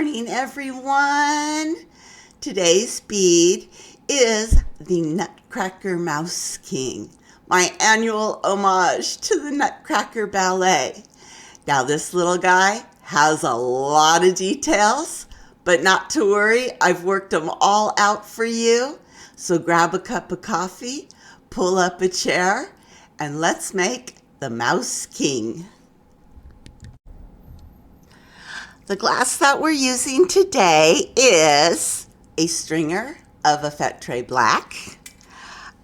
morning, everyone. Today's bead is the Nutcracker Mouse King, my annual homage to the Nutcracker Ballet. Now, this little guy has a lot of details, but not to worry, I've worked them all out for you. So grab a cup of coffee, pull up a chair, and let's make the Mouse King. The glass that we're using today is a stringer of a Fête black,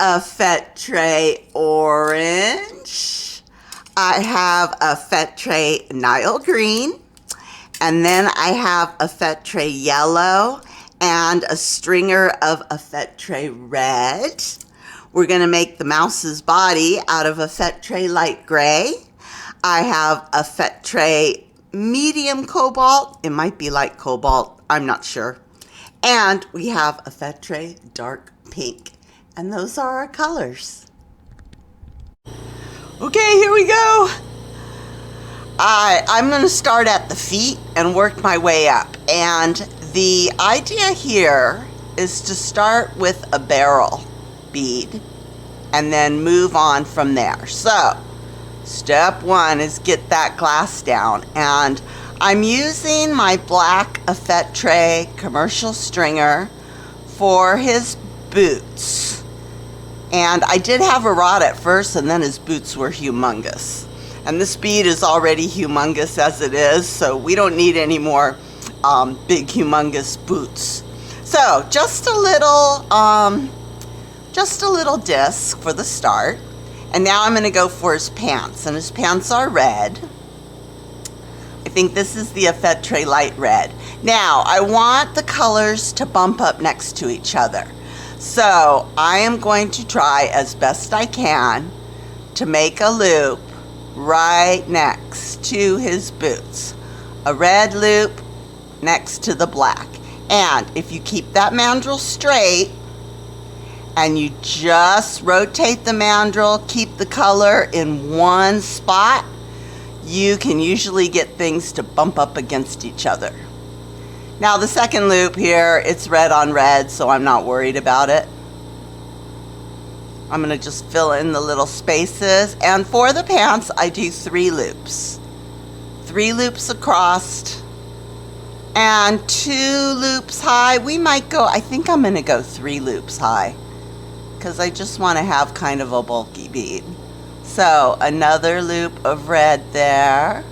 a Fête orange, I have a Fête Nile green, and then I have a Fête yellow and a stringer of a Fête red. We're going to make the mouse's body out of a Fête light gray. I have a Fête medium cobalt. It might be light cobalt. I'm not sure. And we have a Fête dark pink. And those are our colors. Okay, here we go. I'm going to start at the feet and work my way up. And the idea here is to start with a barrel bead and then move on from there. So, step one is get that glass down, and I'm using my black Fête commercial stringer for his boots. And I did have a rod at first, and then his boots were humongous. And this bead is already humongous as it is, so we don't need any more big humongous boots. So just a little disc for the start. And now I'm going to go for his pants, and his pants are red. I think this is the Fête light red. Now, I want the colors to bump up next to each other. So, I am going to try as best I can to make a loop right next to his boots. A red loop next to the black. And if you keep that mandrel straight, and you just rotate the mandrel, keep the color in one spot, you can usually get things to bump up against each other. Now the second loop here, it's red on red, so I'm not worried about it. I'm gonna just fill in the little spaces, and for the pants, I do 3 loops. 3 loops across, and 2 loops high. We might go, I think I'm gonna go 3 loops high, because I just want to have kind of a bulky bead. So another loop of red there,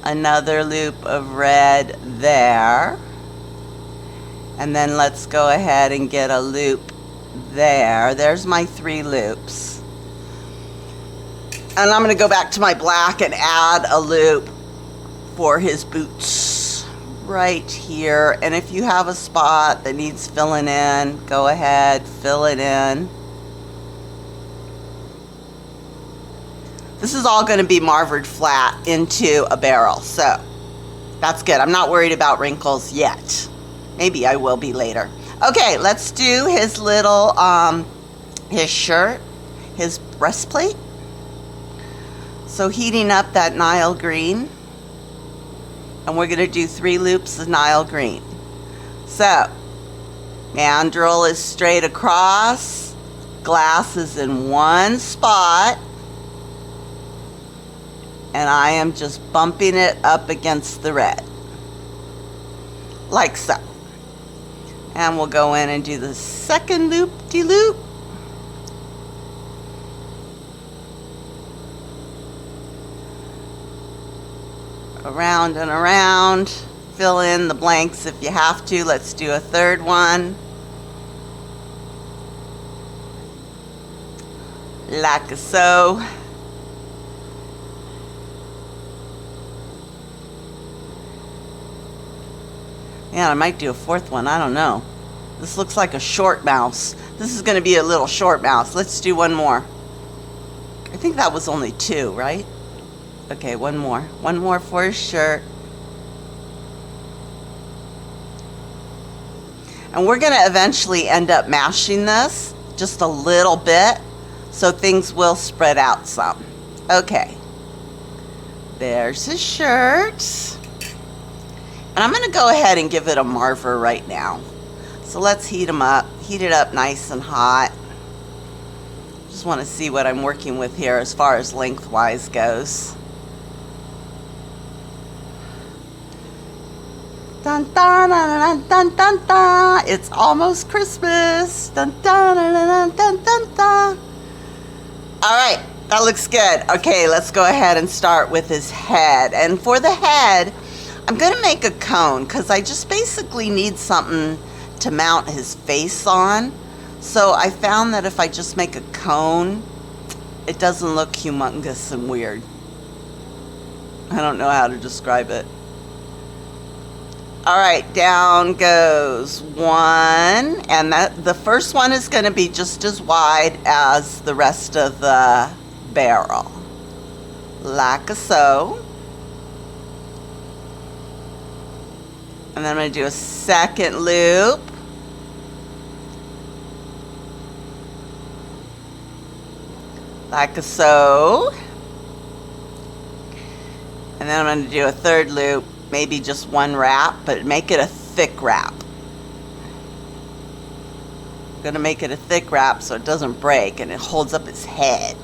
another loop of red there, and then let's go ahead and get a loop there. There's my 3 loops. And I'm going to go back to my black and add a loop for his boots right here. And if you have a spot that needs filling in, go ahead, fill it in. This is all going to be marvered flat into a barrel, so that's good. I'm not worried about wrinkles yet. Maybe I will be later. Okay, let's do his little his shirt, his breastplate. So heating up that Nile green, and we're going to do 3 loops of Nile green. So, mandrel is straight across, glass is in one spot, and I am just bumping it up against the red, like so. And we'll go in and do the second loop-de-loop. Around and around. Fill in the blanks if you have to. Let's do a third one. Like so. Yeah, I might do a fourth one. I don't know. This looks like a short mouse. This is going to be a little short mouse. Let's do one more. I think that was only 2, right? Okay, one more. One more for his shirt. And we're going to eventually end up mashing this just a little bit, so things will spread out some. Okay. There's his shirt. And I'm going to go ahead and give it a marver right now. So let's heat them up. Heat it up nice and hot. Just want to see what I'm working with here as far as lengthwise goes. Dun, dun, dun, dun, dun, dun. It's almost Christmas. Dun, dun, dun, dun, dun, dun, dun. All right, that looks good. Okay, let's go ahead and start with his head. And for the head, I'm going to make a cone because I just basically need something to mount his face on. So I found that if I just make a cone, it doesn't look humongous and weird. I don't know how to describe it. All right, down goes one, and the first one is going to be just as wide as the rest of the barrel, like so. And then I'm going to do a second loop. Like so. And then I'm going to do a third loop, maybe just one wrap, but make it a thick wrap. I'm going to make it a thick wrap so it doesn't break and it holds up its head.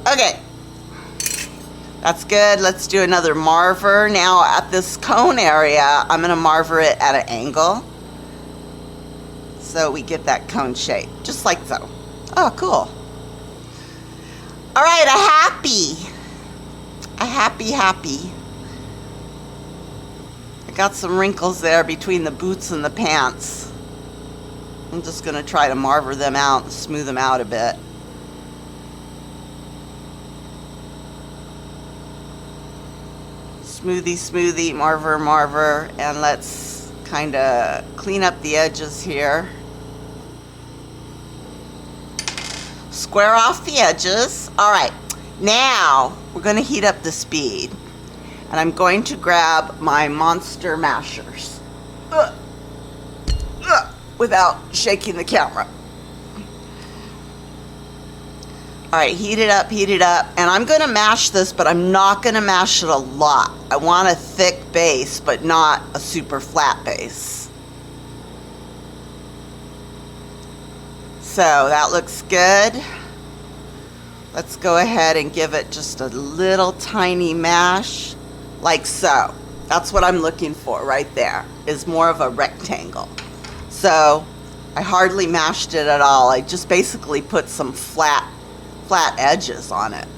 Okay. That's good. Let's do another marver. Now at this cone area, I'm going to marver it at an angle so we get that cone shape, just like so. Oh, cool. All right, a happy. I got some wrinkles there between the boots and the pants. I'm just going to try to marver them out and smooth them out a bit. Smoothie, marver, and let's kind of clean up the edges here. Square off the edges. All right, now we're going to heat up the speed, and I'm going to grab my monster mashers without shaking the camera. All right, heat it up, and I'm going to mash this, but I'm not going to mash it a lot. I want a thick base, but not a super flat base. So that looks good. Let's go ahead and give it just a little tiny mash, like so. That's what I'm looking for right there, is more of a rectangle. So I hardly mashed it at all. I just basically put some flat edges on it.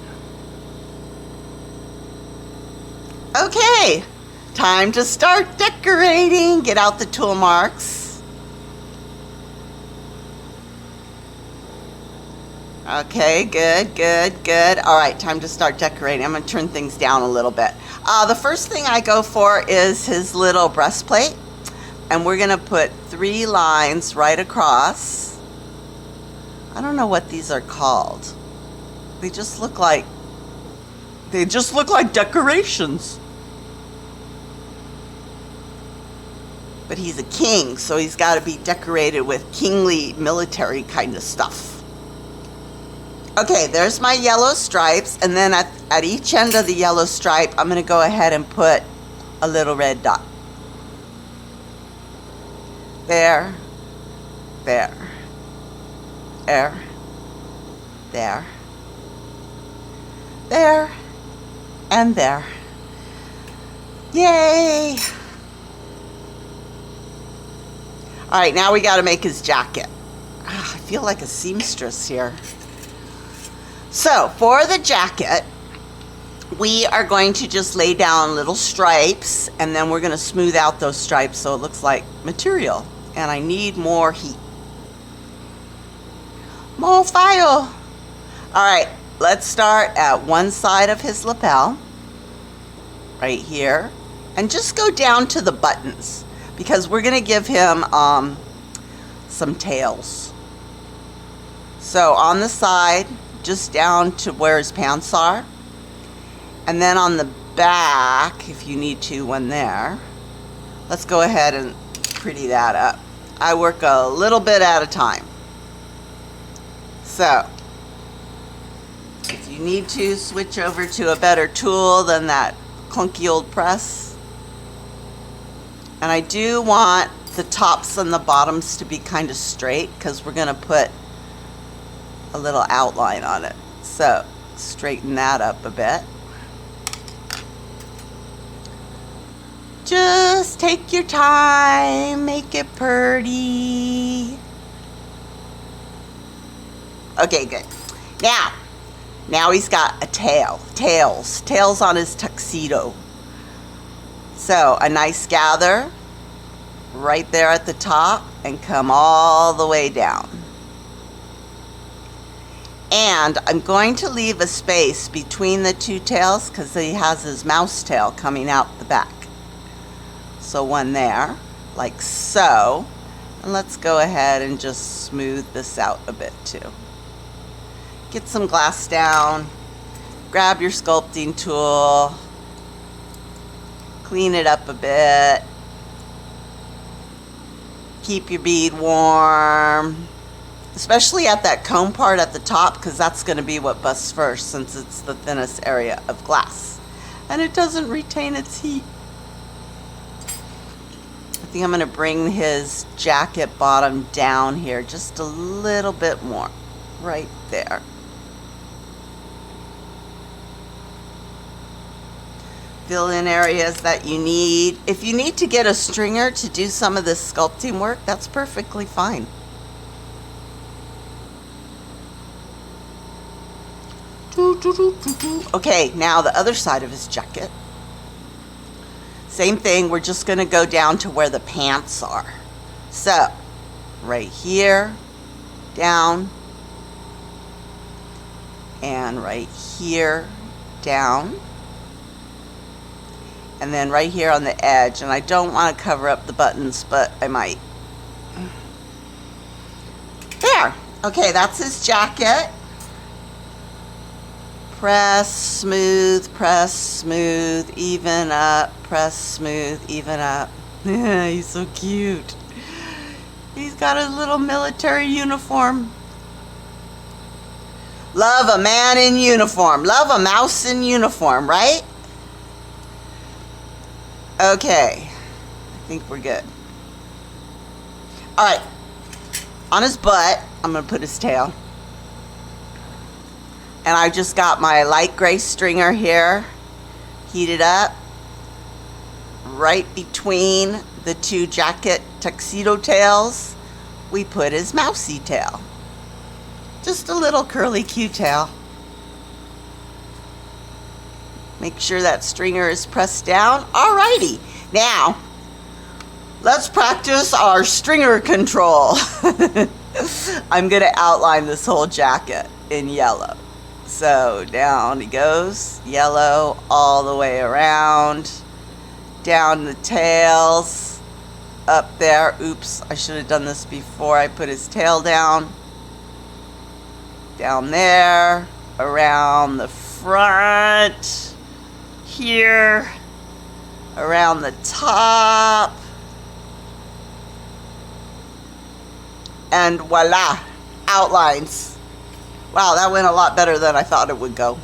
Okay, time to start decorating. Get out the tool marks. Okay, good. All right, time to start decorating. I'm going to turn things down a little bit. The first thing I go for is his little breastplate, and we're going to put 3 lines right across. I don't know what these are called. They just look like decorations. But he's a king, so he's got to be decorated with kingly military kind of stuff. Okay, there's my yellow stripes, and then at each end of the yellow stripe, I'm going to go ahead and put a little red dot. There, and there. Yay! All right, now we got to make his jacket. I feel like a seamstress here. So for the jacket, we are going to just lay down little stripes, and then we're going to smooth out those stripes so it looks like material. And I need more heat. More fire. All right, let's start at one side of his lapel, right here, and just go down to the buttons because we're going to give him some tails. So on the side, just down to where his pants are, and then on the back, if you need to, one there. Let's go ahead and pretty that up. I work a little bit at a time. So if you need to switch over to a better tool than that clunky old press. And I do want the tops and the bottoms to be kind of straight because we're going to put a little outline on it. So straighten that up a bit. Just take your time, make it pretty. Okay, good. Now he's got a tails on his tuxedo. So a nice gather right there at the top and come all the way down. And I'm going to leave a space between the two tails because he has his mouse tail coming out the back. So one there, like so. And let's go ahead and just smooth this out a bit too. Get some glass down, grab your sculpting tool, clean it up a bit, keep your bead warm, especially at that comb part at the top because that's going to be what busts first since it's the thinnest area of glass and it doesn't retain its heat. I think I'm going to bring his jacket bottom down here just a little bit more, right there. Fill in areas that you need. If you need to get a stringer to do some of this sculpting work, that's perfectly fine. Okay, now the other side of his jacket. Same thing, we're just going to go down to where the pants are. So, right here, down, and right here, down, and then right here on the edge. And I don't want to cover up the buttons, but I might. There. Okay, that's his jacket. Press, smooth, even up, press, smooth, even up. He's so cute. He's got his little military uniform. Love a man in uniform. Love a mouse in uniform, right? Okay. I think we're good. All right. On his butt, I'm going to put his tail. And I just got my light gray stringer here, heated up, right between the two jacket tuxedo tails, we put his mousy tail. Just a little curly cute tail. Make sure that stringer is pressed down. Alrighty, now let's practice our stringer control. I'm gonna outline this whole jacket in yellow. So down he goes, yellow all the way around, down the tails, up there. Oops, I should have done this before I put his tail down. Down there, around the front, here, around the top, and voila, outlines. Wow, that went a lot better than I thought it would go.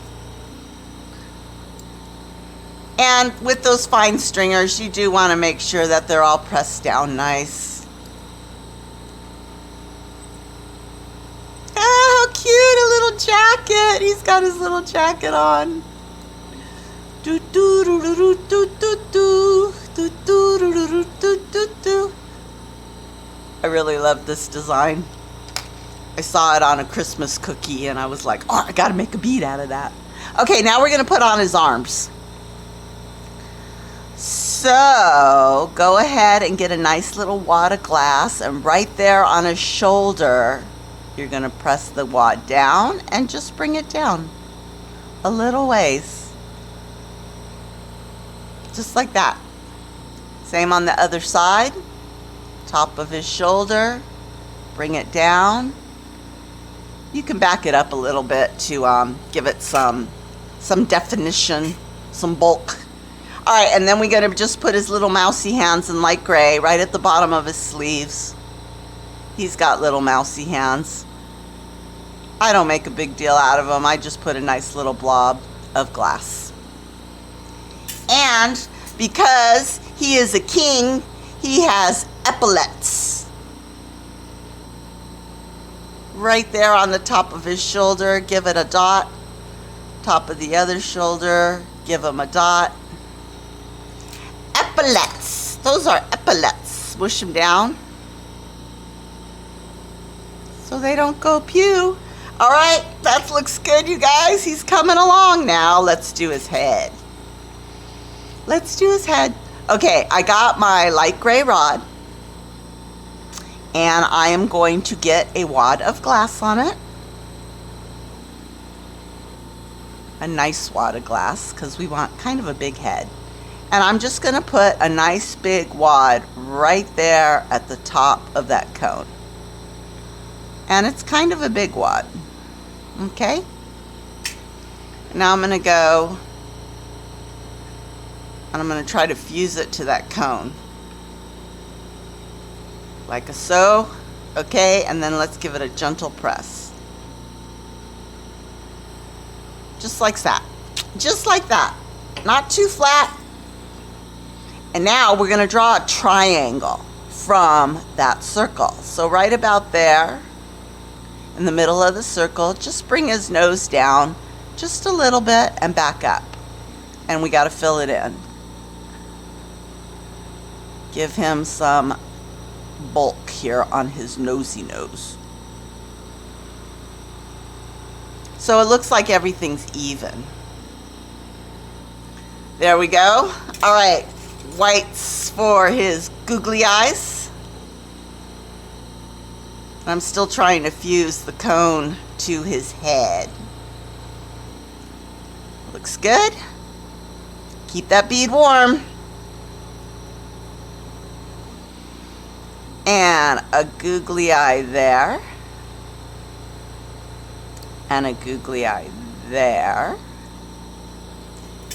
And with those fine stringers, you do want to make sure that they're all pressed down nice. Oh, how cute, a little jacket. He's got his little jacket on. Do do do do do do do do do do do do do. I really love this design. I saw it on a Christmas cookie and I was like, oh, I gotta make a bead out of that. Okay, now we're gonna put on his arms. So go ahead and get a nice little wad of glass, and right there on his shoulder, you're gonna press the wad down and just bring it down a little ways. Just like that. Same on the other side. Top of his shoulder, bring it down. You can back it up a little bit to give it some definition, some bulk. All right, and then we're gonna just put his little mousy hands in light gray right at the bottom of his sleeves. He's got little mousy hands. I don't make a big deal out of them. I just put a nice little blob of glass. And because he is a king, he has epaulets. Right there on the top of his shoulder, give it a dot. Top of the other shoulder, give him a dot. Epaulets. Those are epaulets. Smush them down so they don't go pew. All right, that looks good, you guys. He's coming along now. Let's do his head. Let's do his head. Okay, I got my light gray rod, and I am going to get a wad of glass on it. A nice wad of glass, because we want kind of a big head. And I'm just going to put a nice big wad right there at the top of that cone. And it's kind of a big wad. Okay? Now I'm going to go and I'm going to try to fuse it to that cone. Like so. Okay, and then let's give it a gentle press. Just like that. Just like that. Not too flat. And now we're going to draw a triangle from that circle. So right about there, in the middle of the circle, just bring his nose down just a little bit and back up. And we got to fill it in. Give him some bulk here on his nosy nose. So it looks like everything's even. There we go. All right, whites for his googly eyes. I'm still trying to fuse the cone to his head. Looks good. Keep that bead warm. And a googly eye there. And a googly eye there.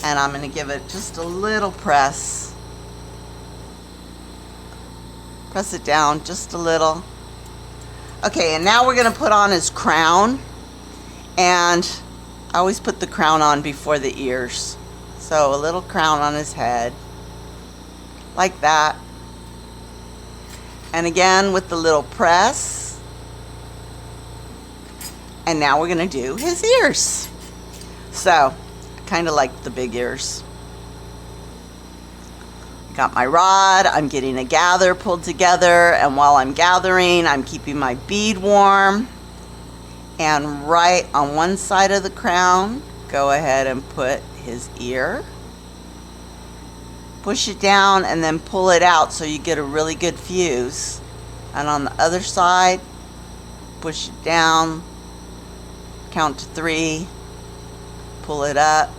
And I'm going to give it just a little press. Press it down just a little. Okay, and now we're going to put on his crown. And I always put the crown on before the ears. So a little crown on his head. Like that. And again with the little press. And now we're going to do his ears. So, I kind of like the big ears. Got my rod, I'm getting a gather pulled together, and while I'm gathering, I'm keeping my bead warm. And right on one side of the crown, go ahead and put his ear. Push it down and then pull it out so you get a really good fuse. And on the other side, push it down, count to 3, pull it up.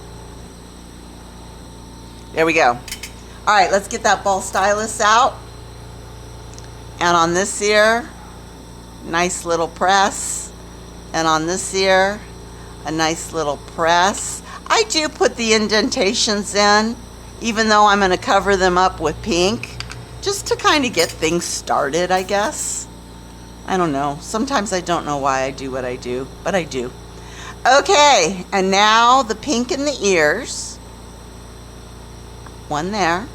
There we go. All right, let's get that ball stylus out. And on this ear, nice little press. And on this ear, a nice little press. I do put the indentations in, even though I'm going to cover them up with pink, just to kind of get things started, I guess. I don't know. Sometimes I don't know why I do what I do, but I do. Okay, and now the pink in the ears. One there.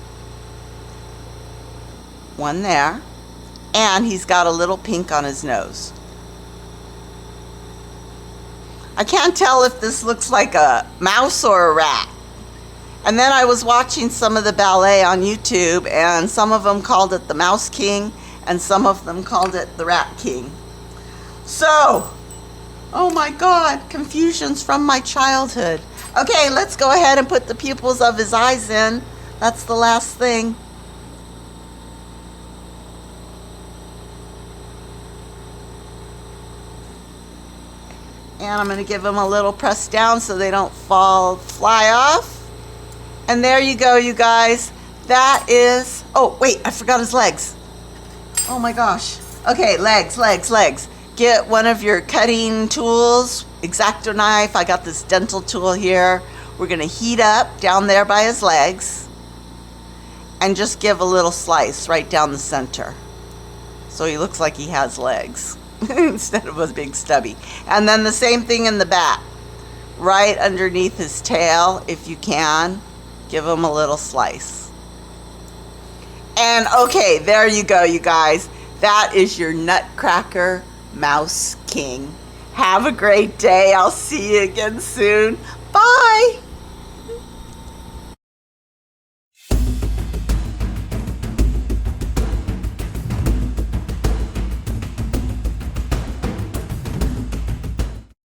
One there. And he's got a little pink on his nose. I can't tell if this looks like a mouse or a rat. And then I was watching some of the ballet on YouTube, and some of them called it the Mouse King, and some of them called it the Rat King. So, oh my God, confusions from my childhood. Okay, let's go ahead and put the pupils of his eyes in. That's the last thing. And I'm going to give them a little press down so they don't fly off. And there you go, you guys. That is, oh, wait, I forgot his legs. Oh my gosh. Okay, legs. Get one of your cutting tools, X-Acto knife. I got this dental tool here. We're going to heat up down there by his legs and just give a little slice right down the center. So he looks like he has legs instead of a big stubby. And then the same thing in the back. Right underneath his tail, if you can. Give him a little slice. And okay, there you go, you guys. That is your Nutcracker Mouse King. Have a great day. I'll see you again soon. Bye.